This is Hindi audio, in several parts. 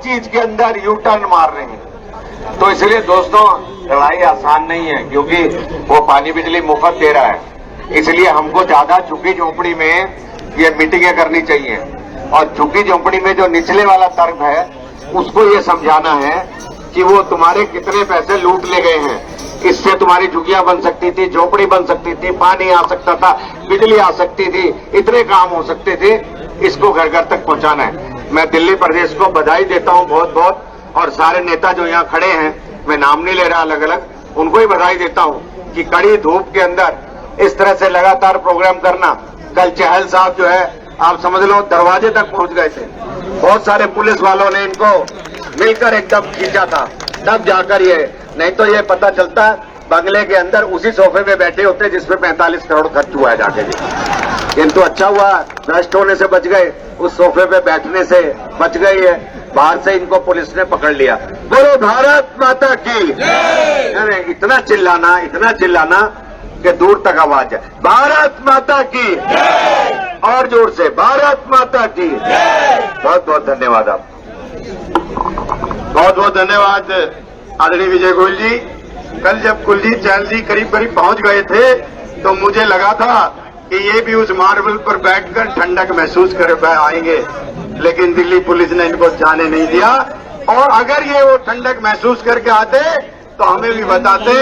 चीज के अंदर यू टर्न मार रहे हैं। तो इसलिए दोस्तों लड़ाई आसान नहीं है, क्योंकि वो पानी बिजली मुफ्त दे रहा है। इसलिए हमको ज्यादा झुग्गी झोंपड़ी में ये मीटिंगें करनी चाहिए, और झुग्गी झोंपड़ी में जो निचले वाला तर्क है उसको ये समझाना है कि वो तुम्हारे कितने पैसे लूट ले गए हैं। इससे तुम्हारी झुग्गियां बन सकती थी, झोपड़ी बन सकती थी, पानी आ सकता था, बिजली आ सकती थी, इतने काम हो सकते थे। इसको घर घर तक पहुंचाना है। मैं दिल्ली प्रदेश को बधाई देता हूं बहुत बहुत, और सारे नेता जो यहाँ खड़े हैं, मैं नाम नहीं ले रहा अलग अलग, उनको ही बधाई देता हूं कि कड़ी धूप के अंदर इस तरह से लगातार प्रोग्राम करना। कल चहल साहब जो है, आप समझ लो दरवाजे तक पहुंच गए थे। बहुत सारे पुलिस वालों ने इनको मिलकर एकदम खींचा था, तब जाकर ये, नहीं तो ये पता चलता बंगले के अंदर उसी सोफे पे बैठे होते जिसपे 45 करोड़ खर्च हुआ है जाके जी। किंतु अच्छा हुआ नष्ट होने से बच गए, उस सोफे पे बैठने से बच गई है। बाहर से इनको पुलिस ने पकड़ लिया। बोलो भारत माता की। अरे इतना चिल्लाना कि दूर तक आवाज है। भारत माता की, और जोर से भारत माता की। बहुत बहुत धन्यवाद। आप बहुत बहुत धन्यवाद आदरणीय विजय गोयल जी। कल जब कुलजीत चहल जी करीब करीब पहुंच गए थे तो मुझे लगा था कि ये भी उस मार्बल पर बैठकर ठंडक महसूस कर आएंगे, लेकिन दिल्ली पुलिस ने इनको जाने नहीं दिया। और अगर ये वो ठंडक महसूस करके आते तो हमें भी बताते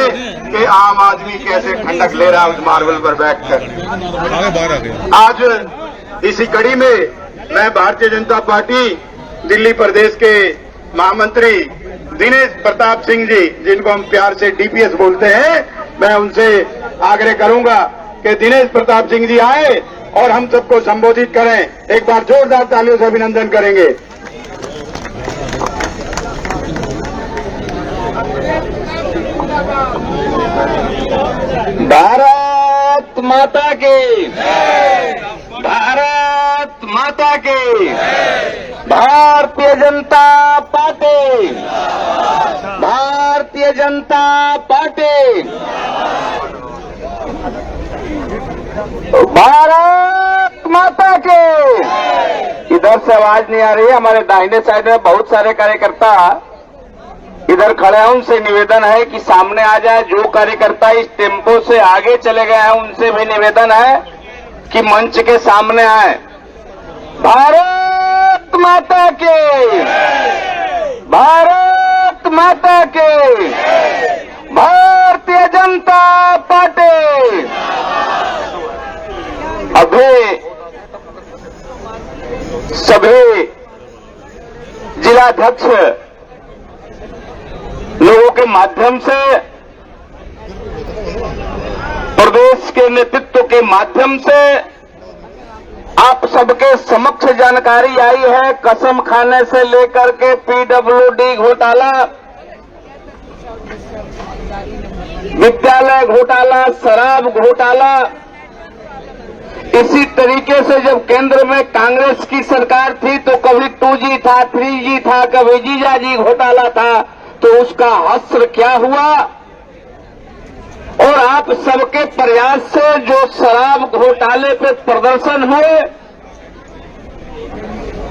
कि आम आदमी कैसे ठंडक ले रहा है उस मार्बल पर बैठकर। आज इसी कड़ी में मैं भारतीय जनता पार्टी दिल्ली प्रदेश के महामंत्री दिनेश प्रताप सिंह जी, जिनको हम प्यार से डीपीएस बोलते हैं, मैं उनसे आग्रह करूंगा कि दिनेश प्रताप सिंह जी आए और हम सबको संबोधित करें। एक बार जोरदार तालियों से अभिनंदन करेंगे। भारत माता की, भारत माता की, भारतीय जनता पार्टी, भारतीय जनता पार्टी, भारत माता के। इधर से आवाज नहीं आ रही है। हमारे दाहिने साइड में बहुत सारे कार्यकर्ता इधर खड़े हैं, उनसे निवेदन है कि सामने आ जाए। जो कार्यकर्ता इस टेम्पो से आगे चले गए हैं उनसे भी निवेदन है कि मंच के सामने आए। भारत माता के, भारत माता के, भारतीय जनता पार्टी। अभी सभी जिलाध्यक्ष लोगों के माध्यम से, प्रदेश के नेतृत्व के माध्यम से आप सबके समक्ष जानकारी आई है। कसम खाने से लेकर के पीडब्ल्यूडी घोटाला, विद्यालय घोटाला, शराब घोटाला। इसी तरीके से जब केंद्र में कांग्रेस की सरकार थी तो कभी 2G था, 3G था, कभी जीजाजी घोटाला था, तो उसका हश्र क्या हुआ। और आप सबके प्रयास से जो शराब घोटाले पे प्रदर्शन हुए,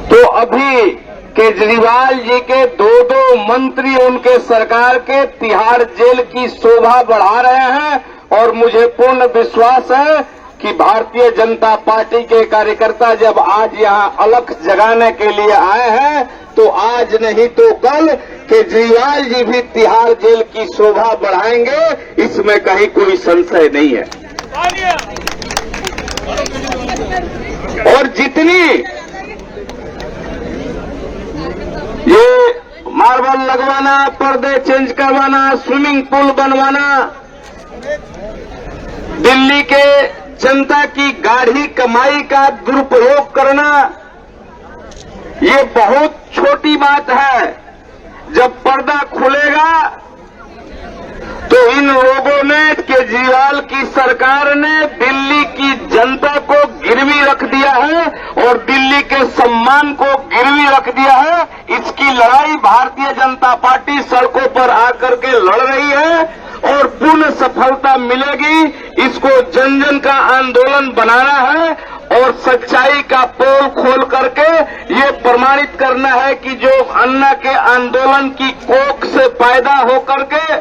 तो अभी केजरीवाल जी के दो मंत्री उनके सरकार के तिहाड़ जेल की शोभा बढ़ा रहे हैं। और मुझे पूर्ण विश्वास है कि भारतीय जनता पार्टी के कार्यकर्ता जब आज यहां अलख जगाने के लिए आए हैं, तो आज नहीं तो कल केजरीवाल जी भी तिहाड़ जेल की शोभा बढ़ाएंगे, इसमें कहीं कोई संशय नहीं है। और जितनी ये मार्बल लगवाना, पर्दे चेंज करवाना, स्विमिंग पूल बनवाना, दिल्ली के जनता की गाढ़ी कमाई का दुरुपयोग करना, ये बहुत छोटी बात है। जब पर्दा खुलेगा तो इन लोगों ने, केजरीवाल की सरकार ने दिल्ली की जनता को गिरवी रख दिया है और दिल्ली के सम्मान को गिरवी रख दिया है। इसकी लड़ाई भारतीय जनता पार्टी सड़कों पर आकर के लड़ रही है और पूर्ण सफलता मिलेगी। इसको जन जन का आंदोलन बनाना है और सच्चाई का पोल खोल करके ये प्रमाणित करना है कि जो अन्ना के आंदोलन की कोख से पैदा होकर के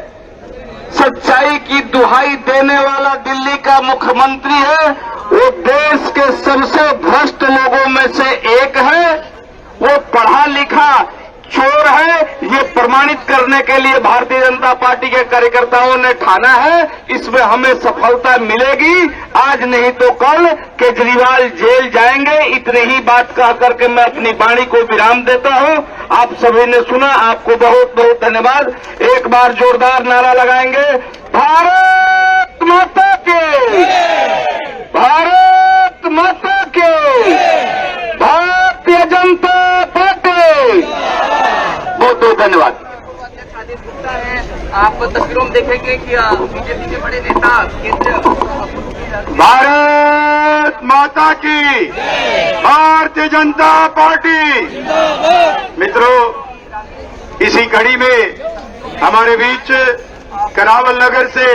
सच्चाई की दुहाई देने वाला दिल्ली का मुख्यमंत्री है, वो देश के सबसे भ्रष्ट लोगों में से एक है। वो पढ़ा लिखा चोर है, ये प्रमाणित करने के लिए भारतीय जनता पार्टी के कार्यकर्ताओं ने ठाना है। इसमें हमें सफलता मिलेगी, आज नहीं तो कल केजरीवाल जेल जाएंगे। इतनी ही बात कह करके मैं अपनी वाणी को विराम देता हूं। आप सभी ने सुना, आपको बहुत बहुत धन्यवाद। एक बार जोरदार नारा लगाएंगे, भारत माता के, भारत माता के, भारतीय जनता पार्टी। बहुत बहुत धन्यवाद। आप तस्वीरों में देखेंगे कि बीजेपी के बड़े नेता भारत माता की, भारतीय जनता पार्टी। मित्रों, इसी कड़ी में हमारे बीच करावल नगर से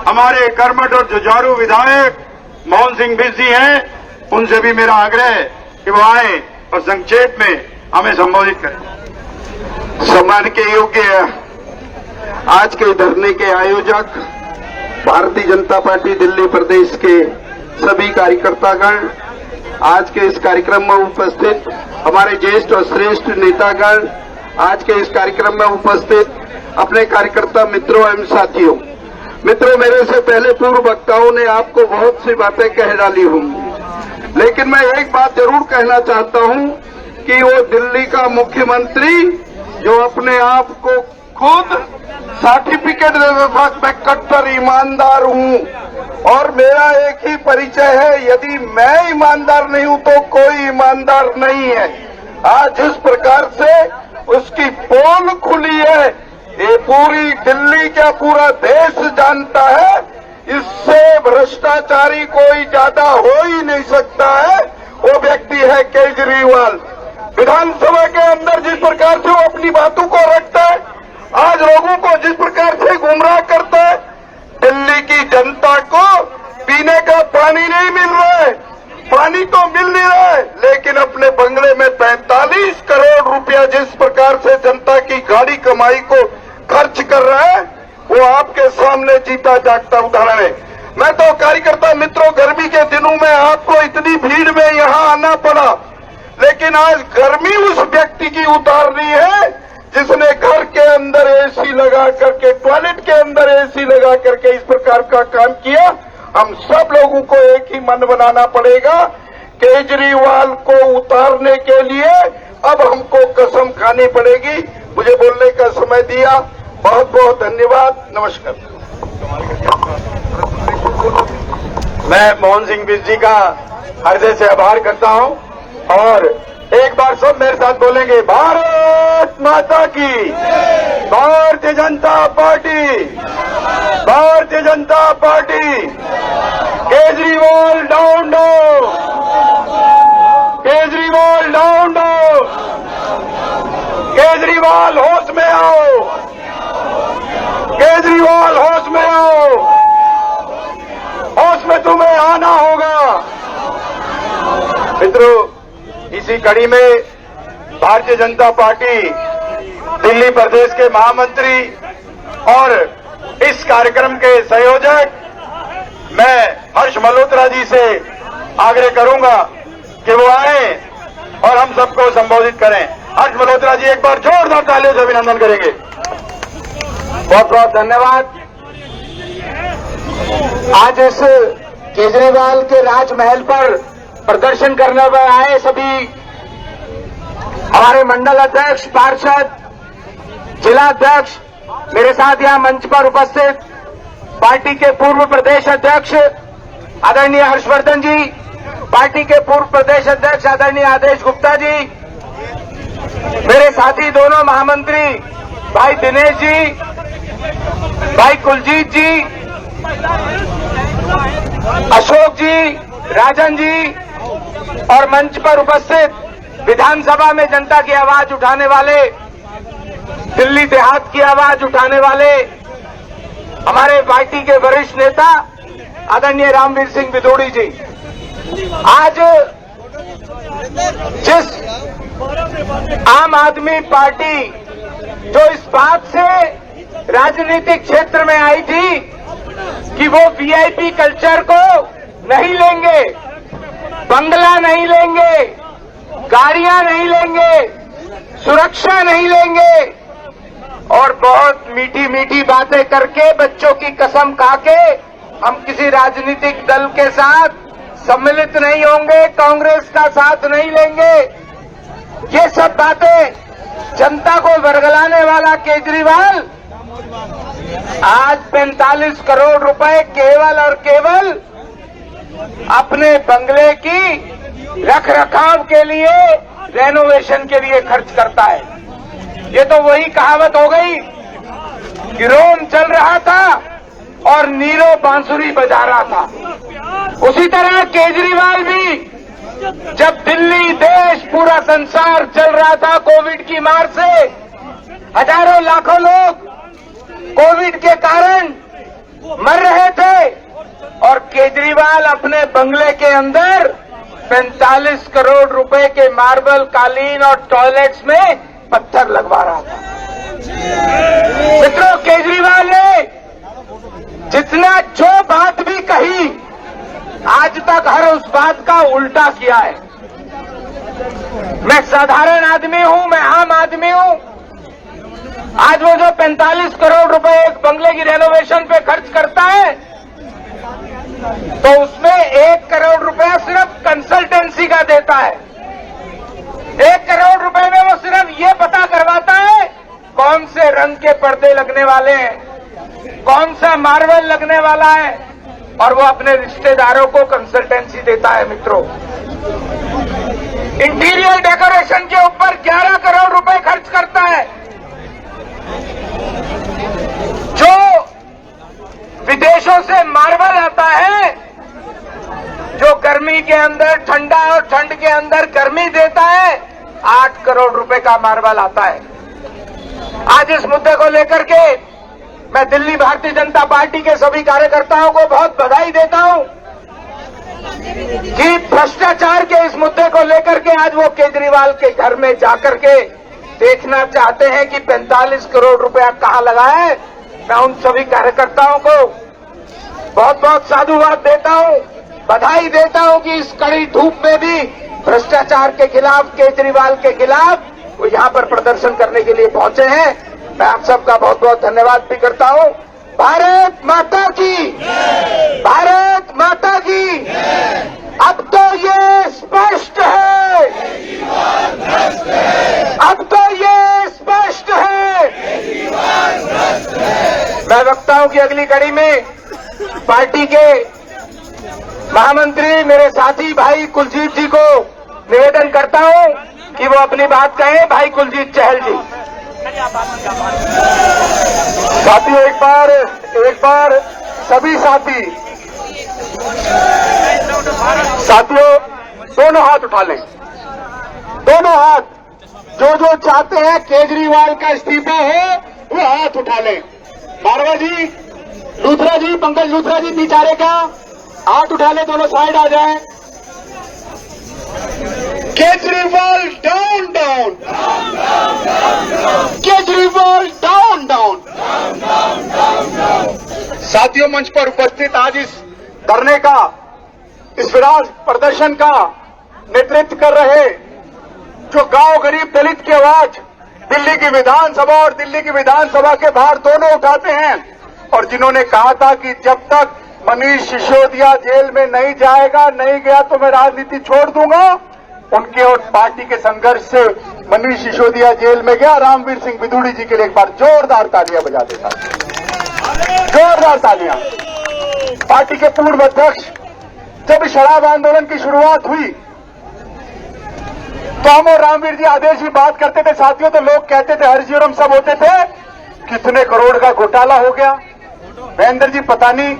हमारे कर्मठ और जुझारू विधायक मोहन सिंह बिस्सी हैं। उनसे भी मेरा आग्रह है कि वो आए और संक्षेप में हमें संबोधित करें। सम्मान के योग्य आज के धरने के आयोजक, भारतीय जनता पार्टी दिल्ली प्रदेश के सभी कार्यकर्तागण, आज के इस कार्यक्रम में उपस्थित हमारे ज्येष्ठ और श्रेष्ठ नेतागण, आज के इस कार्यक्रम में उपस्थित अपने कार्यकर्ता मित्रों एवं साथियों। मित्रों, मेरे से पहले पूर्व वक्ताओं ने आपको बहुत सी बातें कह डाली होंगी, लेकिन मैं एक बात जरूर कहना चाहता हूं कि वो दिल्ली का मुख्यमंत्री जो अपने आप को खुद सर्टिफिकेट देता था, मैं कट्टर ईमानदार हूं और मेरा एक ही परिचय है, यदि मैं ईमानदार नहीं हूं तो कोई ईमानदार नहीं है। आज जिस प्रकार से उसकी पोल खुली है, ये पूरी दिल्ली क्या पूरा देश जानता है। इससे भ्रष्टाचारी कोई ज्यादा हो ही नहीं सकता है। वो व्यक्ति है केजरीवाल। विधानसभा के अंदर जिस प्रकार से वो अपनी बातों को रखता है, आज लोगों को जिस प्रकार से गुमराह करता है, दिल्ली की जनता को पीने का पानी नहीं मिल रहा है, पानी तो मिल नहीं रहा है, लेकिन अपने बंगले में 45 करोड़ रुपया जिस प्रकार से जनता की गाड़ी कमाई को खर्च कर रहा है, वो आपके सामने जीता जागता उदाहरण है। मैं तो कार्यकर्ता मित्रों, गर्मी के दिनों में आपको इतनी भीड़ में यहां आना पड़ा, लेकिन आज गर्मी उस व्यक्ति की उतारनी है जिसने घर के अंदर एसी लगा करके, टॉयलेट के अंदर एसी लगा करके इस प्रकार का काम किया। हम सब लोगों को एक ही मन बनाना पड़ेगा, केजरीवाल को उतारने के लिए अब हमको कसम खानी पड़ेगी। मुझे बोलने का समय दिया, बहुत बहुत धन्यवाद, नमस्कार। मैं मोहन सिंह बिस्सी का हृदय से आभार करता हूं और एक बार सब मेरे साथ बोलेंगे, भारत माता की, Bharatiya Janata party, Bharatiya Janata party. Kejriwal down down, Kejriwal down down, Kejriwal होश में आओ, केजरीवाल होश में आओ, होश में तुम्हें आना होगा। मित्रों, इसी कड़ी में भारतीय जनता पार्टी दिल्ली प्रदेश के महामंत्री और इस कार्यक्रम के संयोजक मैं हर्ष मल्होत्रा जी से आग्रह करूंगा कि वो आए और हम सबको संबोधित करें। हर्ष मल्होत्रा जी एक बार जोरदार तालियों से अभिनंदन करेंगे। बहुत बहुत धन्यवाद। आज इस केजरीवाल के राजमहल पर प्रदर्शन करने में आए सभी हमारे मंडल अध्यक्ष, पार्षद, जिला अध्यक्ष, मेरे साथ यहां मंच पर उपस्थित पार्टी के पूर्व प्रदेश अध्यक्ष आदरणीय हर्षवर्धन जी, पार्टी के पूर्व प्रदेश अध्यक्ष आदरणीय आदेश गुप्ता जी, मेरे साथी दोनों महामंत्री भाई दिनेश जी, भाई कुलजीत जी, अशोक जी, राजन जी और मंच पर उपस्थित विधानसभा में जनता की आवाज उठाने वाले, दिल्ली देहात की आवाज उठाने वाले हमारे पार्टी के वरिष्ठ नेता आदरणीय रामवीर सिंह विदोड़ी जी, आज जिस आम आदमी पार्टी जो इस बात से राजनीतिक क्षेत्र में आई थी कि वो वीआईपी कल्चर को नहीं लेंगे, बंगला नहीं लेंगे, गाड़ियां नहीं लेंगे, सुरक्षा नहीं लेंगे और बहुत मीठी मीठी बातें करके बच्चों की कसम खा के हम किसी राजनीतिक दल के साथ सम्मिलित नहीं होंगे, कांग्रेस का साथ नहीं लेंगे, ये सब बातें जनता को वर्गलाने वाला केजरीवाल आज 45 करोड़ रुपए केवल और केवल अपने बंगले की रख रखाव के लिए, रेनोवेशन के लिए खर्च करता है। ये तो वही कहावत हो गई कि रोम चल रहा था और नीरो बांसुरी बजा रहा था। उसी तरह केजरीवाल भी जब दिल्ली, देश, पूरा संसार चल रहा था कोविड की मार से, हजारों लाखों लोग कोविड के कारण मर रहे थे और केजरीवाल अपने बंगले के अंदर 45 करोड़ रुपए के मार्बल, कालीन और टॉयलेट्स में पत्थर लगवा रहा था। मित्रों, केजरीवाल ने जितना जो बात भी कही आज तक हर उस बात का उल्टा किया है। मैं साधारण आदमी हूं, मैं आम आदमी हूं। आज वो जो 45 करोड़ रुपए एक बंगले की रेनोवेशन पे खर्च करता है तो उसमें 1 करोड़ रुपया सिर्फ कंसल्टेंसी का देता है। 1 करोड़ रुपए में वो सिर्फ ये पता करवाता है कौन से रंग के पर्दे लगने वाले हैं, कौन सा मार्बल लगने वाला है और वो अपने रिश्तेदारों को कंसल्टेंसी देता है। मित्रों, इंटीरियर डेकोरेशन के ऊपर 11 करोड़ रुपए खर्च करता है। जो विदेशों से मार्बल आता है, जो गर्मी के अंदर ठंडा और ठंड के अंदर गर्मी देता है, 8 करोड़ रुपए का मार्बल आता है। आज इस मुद्दे को लेकर के मैं दिल्ली भारतीय जनता पार्टी के सभी कार्यकर्ताओं को बहुत बधाई देता हूं कि भ्रष्टाचार के इस मुद्दे को लेकर के आज वो केजरीवाल के घर में जाकर के देखना चाहते हैं कि 45 करोड़ रुपया कहां लगा है। मैं उन सभी कार्यकर्ताओं को बहुत बहुत साधुवाद देता हूं, बधाई देता हूं कि इस कड़ी धूप में भी भ्रष्टाचार के खिलाफ, केजरीवाल के खिलाफ वो यहां पर प्रदर्शन करने के लिए पहुंचे हैं। मैं आप सबका बहुत बहुत धन्यवाद भी करता हूं। भारत माता की, भारत माता की। अब तो ये स्पष्ट है, अब तो ये स्पष्ट है। मैं वक्ताओं की अगली कड़ी में पार्टी के महामंत्री मेरे साथी भाई कुलजीत जी को निवेदन करता हूं कि वो अपनी बात कहें। भाई कुलजीत चहल जी। साथियों, एक बार सभी साथियों दोनों हाथ उठा लें, दोनों हाथ। जो चाहते हैं केजरीवाल का इस्तीफा हो वो हाथ उठा लें। मारवा जी, लूथरा जी, पंकज लूथरा जी, बिचारे का हाथ उठा ले, दोनों साइड आ जाएं। Kejriwal down down, Kejriwal down down. साथियों, मंच पर उपस्थित आज इस धरने का, इस विरोध प्रदर्शन का नेतृत्व कर रहे जो गांव गरीब दलित की आवाज दिल्ली की विधानसभा और दिल्ली की विधानसभा के बाहर दोनों उठाते हैं और जिन्होंने कहा था कि जब तक मनीष सिसोदिया जेल में नहीं जाएगा, नहीं गया तो मैं राजनीति छोड़ दूंगा, उनके और पार्टी के संघर्ष से मनीष सिसोदिया जेल में गया। रामवीर सिंह बिदुड़ी जी के लिए एक बार जोरदार तालियां बजा देता, जोरदार तालियां। पार्टी के पूर्व अध्यक्ष, जब शराब आंदोलन की शुरुआत हुई तो हम और रामवीर जी आदेश की बात करते थे साथियों, तो लोग कहते थे, हर्ष जी और हम सब होते थे, कितने करोड़ का घोटाला हो गया, महेंद्र जी पता नहीं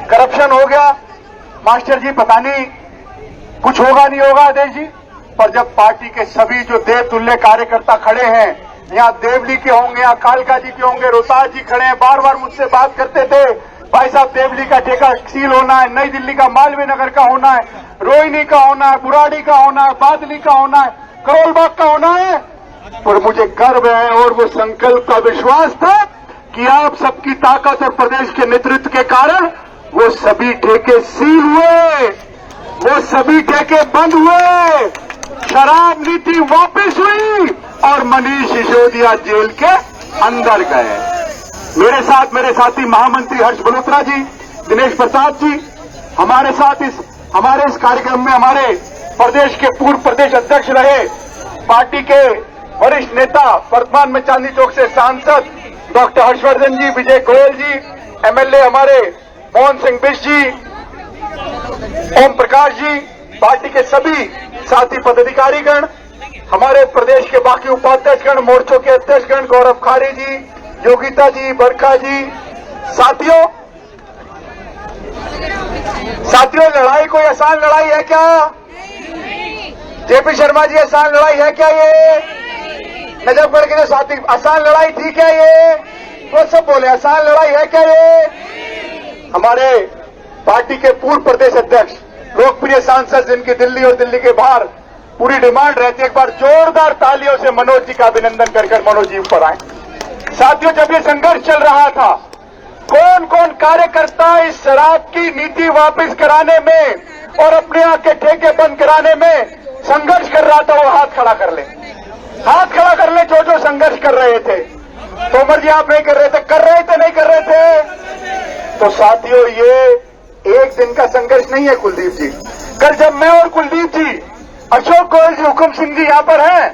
करप्शन हो गया, मास्टर जी पता नहीं कुछ होगा नहीं होगा आदेश जी। पर जब पार्टी के सभी जो देवतुल्य कार्यकर्ता खड़े हैं, यहाँ देवली के होंगे, यहाँ कालका जी के होंगे, रोहतास जी खड़े हैं, बार बार मुझसे बात करते थे भाई साहब देवली का ठेका सील होना है, नई दिल्ली का मालवीय नगर का होना है, रोहिणी का होना है, बुराड़ी का होना है, बादली का होना है, करोलबाग का होना है। और मुझे गर्व है और वो संकल्प का विश्वास था कि आप सबकी ताकत और प्रदेश के नेतृत्व के कारण वो सभी ठेके सील हुए, वो सभी ठेके बंद हुए, शराब नीति वापस हुई और मनीष सिसोदिया जेल के अंदर गए। मेरे साथ मेरे साथी महामंत्री हर्ष बलोत्रा जी, दिनेश प्रसाद जी हमारे साथ हमारे इस कार्यक्रम में हमारे प्रदेश के पूर्व प्रदेश अध्यक्ष रहे, पार्टी के वरिष्ठ नेता, वर्तमान में चांदनी चौक से सांसद डॉक्टर हर्षवर्धन जी, विजय गोयल जी, एमएलए हमारे मोहन सिंह बिष्ट जी, ओम प्रकाश जी, पार्टी के सभी साथी पदाधिकारीगण, हमारे प्रदेश के बाकी उपाध्यक्षगण, मोर्चों के अध्यक्षगण, गौरव खारे जी, योगिता जी, बरखा जी, साथियों लड़ाई कोई आसान लड़ाई है क्या? जेपी शर्मा जी, आसान लड़ाई है क्या ये? नजफगढ़ के जो साथी, आसान लड़ाई ठीक है ये? वो सब बोले आसान लड़ाई है क्या ये? हमारे पार्टी के पूर्व प्रदेश अध्यक्ष, लोकप्रिय सांसद जिनकी दिल्ली और दिल्ली के बाहर पूरी डिमांड रहती है, एक बार जोरदार तालियों से मनोज जी का अभिनंदन कर मनोज जी ऊपर आए। साथियों, जब ये संघर्ष चल रहा था, कौन कौन कार्यकर्ता इस शराब की नीति वापस कराने में और अपने यहाँ के ठेके बंद कराने में संघर्ष कर रहा था, वो हाथ खड़ा कर ले, हाथ खड़ा कर ले जो संघर्ष कर रहे थे। तोमर जी आप नहीं कर रहे थे, कर रहे थे नहीं कर रहे थे? तो साथियों, ये एक दिन का संघर्ष नहीं है कुलदीप जी। कल जब मैं और कुलदीप जी, अशोक गोयल जी, हुकुम सिंह जी यहां पर हैं,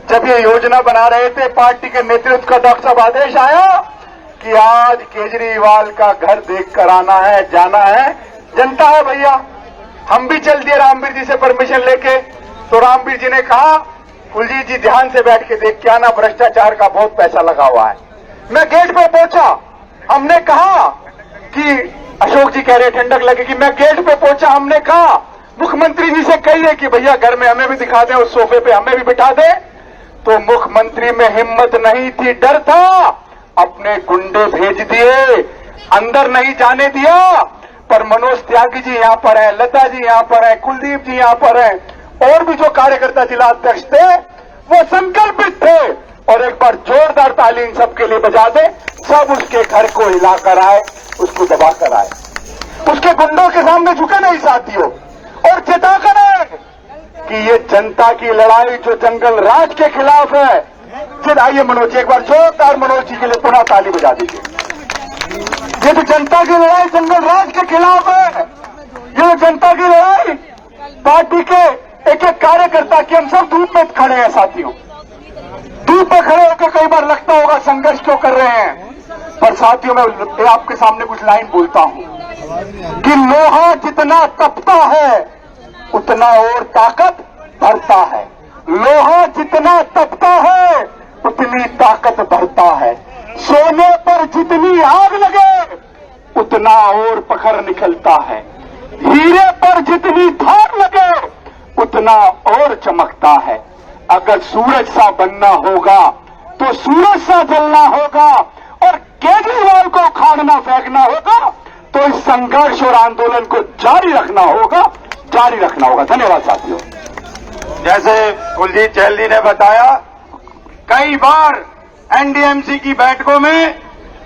जब ये योजना बना रहे थे, पार्टी के नेतृत्व का डॉक्टर साहब आदेश आया कि आज केजरीवाल का घर देख कर आना है, जाना है, जनता है भैया। हम भी चल दिए रामवीर जी से परमिशन लेके, तो रामवीर जी ने कहा कुलजीत जी ध्यान से बैठ के देख के आना, भ्रष्टाचार का बहुत पैसा लगा हुआ है। मैं गेट पर पहुंचा, हमने कहा कि अशोक जी कह रहे ठंडक लगेगी, मैं गेट पे पहुंचा, हमने कहा मुख्यमंत्री जी से कहिए कि भैया घर में हमें भी दिखा दें, उस सोफे पे हमें भी बिठा दें। तो मुख्यमंत्री में हिम्मत नहीं थी, डर था, अपने गुंडे भेज दिए, अंदर नहीं जाने दिया। पर मनोज त्यागी जी यहां पर है, लता जी यहां पर है, कुलदीप जी यहां पर है, और भी जो कार्यकर्ता जिला अध्यक्ष थे वो संकल्पित थे। और एक बार जोरदार ताली इन सबके लिए बजा दे, सब उसके घर को हिलाकर आए, उसको दबाकर आए, उसके गुंडों के सामने झुके नहीं साथियों, और चेताकर आए कि ये जनता की लड़ाई जो जंगल राज के खिलाफ है। फिर आइए मनोज जी, एक बार जोरदार मनोज जी के लिए पुनः ताली बजा दीजिए। ये जो जनता की लड़ाई जंगल राज के खिलाफ है, ये जनता की लड़ाई पार्टी के एक एक कार्यकर्ता की, हम सब धूप में खड़े हैं साथियों, धूप में खड़े होकर कई बार लगता होगा संघर्ष क्यों कर रहे हैं, पर साथियों मैं आपके सामने कुछ लाइन बोलता हूं कि लोहा जितना तपता है उतना और ताकत बढ़ता है, लोहा जितना तपता है उतनी ताकत बढ़ता है, सोने पर जितनी आग लगे उतना और पखर निकलता है, हीरे पर जितनी धार लगे उतना और चमकता है। अगर सूरज सा बनना होगा तो सूरज सा जलना होगा, और केजरीवाल को उखाड़ना फेंकना होगा तो इस संघर्ष और आंदोलन को जारी रखना होगा, जारी रखना होगा। धन्यवाद साथियों। जैसे कुलजीत चहल जी ने बताया, कई बार एनडीएमसी की बैठकों में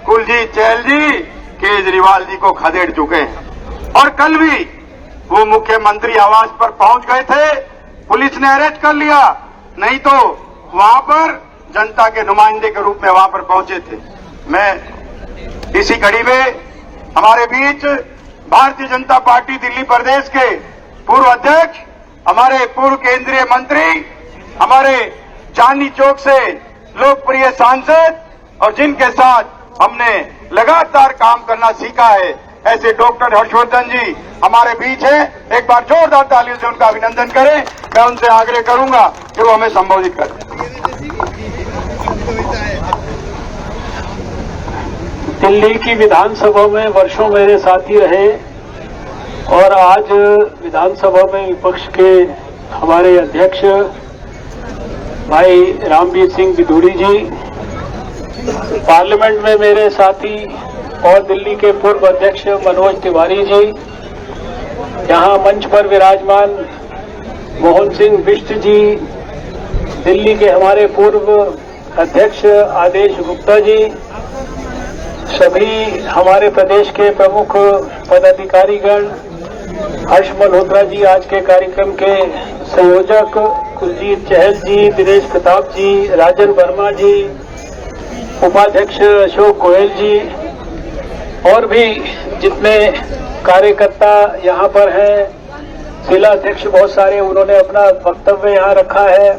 कुलजीत चहल जी केजरीवाल जी को खदेड़ चुके हैं, और कल भी वो मुख्यमंत्री आवास पर पहुंच गए थे, पुलिस ने अरेस्ट कर लिया, नहीं तो वहां पर जनता के नुमाइंदे के रूप में वहां पर पहुंचे थे। मैं इसी कड़ी में हमारे बीच भारतीय जनता पार्टी दिल्ली प्रदेश के पूर्व अध्यक्ष, हमारे पूर्व केंद्रीय मंत्री, हमारे चांदनी चौक से लोकप्रिय सांसद, और जिनके साथ हमने लगातार काम करना सीखा है, ऐसे डॉक्टर हर्षवर्धन जी हमारे बीच हैं। एक बार जोरदार तालियों से उनका अभिनंदन करें। मैं उनसे आग्रह करूंगा कि वो हमें संबोधित करें। दिल्ली की विधानसभा में वर्षों मेरे साथी रहे, और आज विधानसभा में विपक्ष के हमारे अध्यक्ष भाई रामवीर सिंह बिधूड़ी जी, पार्लियामेंट में मेरे साथी और दिल्ली के पूर्व अध्यक्ष मनोज तिवारी जी, यहाँ मंच पर विराजमान मोहन सिंह बिष्ट जी, दिल्ली के हमारे पूर्व अध्यक्ष आदेश गुप्ता जी, सभी हमारे प्रदेश के प्रमुख पदाधिकारीगण, हर्ष मल्होत्रा जी आज के कार्यक्रम के संयोजक, कुलजीत चहल जी, दिनेश प्रताप जी, राजन वर्मा जी, उपाध्यक्ष अशोक गोयल जी और भी जितने कार्यकर्ता यहाँ पर हैं, जिला अध्यक्ष बहुत सारे उन्होंने अपना वक्तव्य यहाँ रखा है,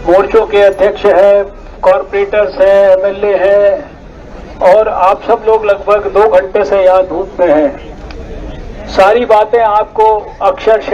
मोर्चों के अध्यक्ष हैं, कॉर्पोरेटर्स हैं, एमएलए हैं और आप सब लोग लगभग 2 घंटे से यहाँ धूप में हैं। सारी बातें आपको अक्षर